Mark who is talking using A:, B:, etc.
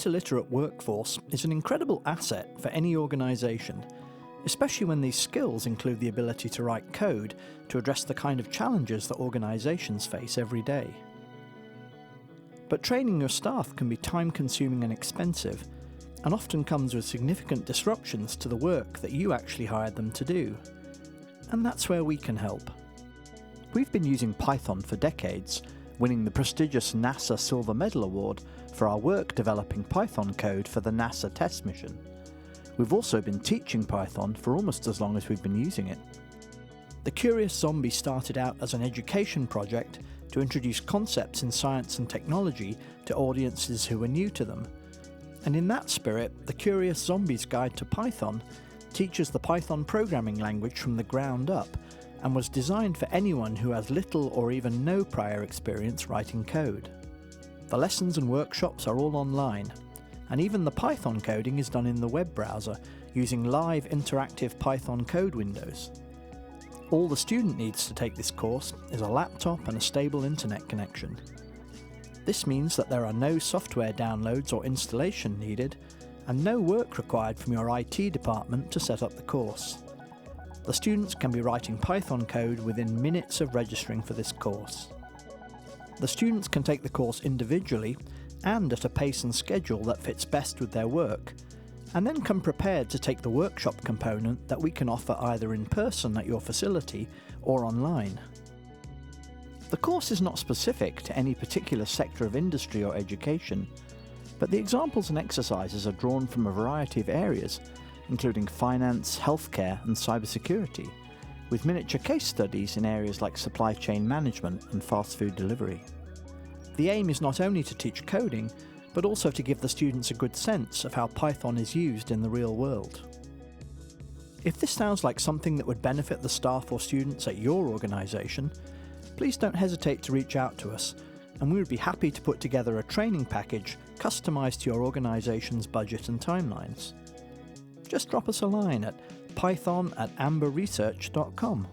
A: data-literate workforce is an incredible asset for any organisation, especially when these skills include the ability to write code to address the kind of challenges that organisations face every day. But training your staff can be time-consuming and expensive, and often comes with significant disruptions to the work that you actually hired them to do. And that's where we can help. We've been using Python for decades, winning the prestigious NASA Silver Medal Award for our work developing Python code for the NASA test mission. We've also been teaching Python for almost as long as we've been using it. The Curious Zombie started out as an education project to introduce concepts in science and technology to audiences who were new to them. And in that spirit, the Curious Zombie's Guide to Python teaches the Python programming language from the ground up and was designed for anyone who has little or even no prior experience writing code. The lessons and workshops are all online, and even the Python coding is done in the web browser using live interactive Python code windows. All the student needs to take this course is a laptop and a stable internet connection. This means that there are no software downloads or installation needed, and no work required from your IT department to set up the course. The students can be writing Python code within minutes of registering for this course. The students can take the course individually and at a pace and schedule that fits best with their work, and then come prepared to take the workshop component that we can offer either in person at your facility or online. The course is not specific to any particular sector of industry or education, but the examples and exercises are drawn from a variety of areas, including finance, healthcare and cybersecurity, with miniature case studies in areas like supply chain management and fast food delivery. The aim is not only to teach coding, but also to give the students a good sense of how Python is used in the real world. If this sounds like something that would benefit the staff or students at your organisation, please don't hesitate to reach out to us, and we would be happy to put together a training package customised to your organisation's budget and timelines. Just drop us a line at python@amberresearch.com.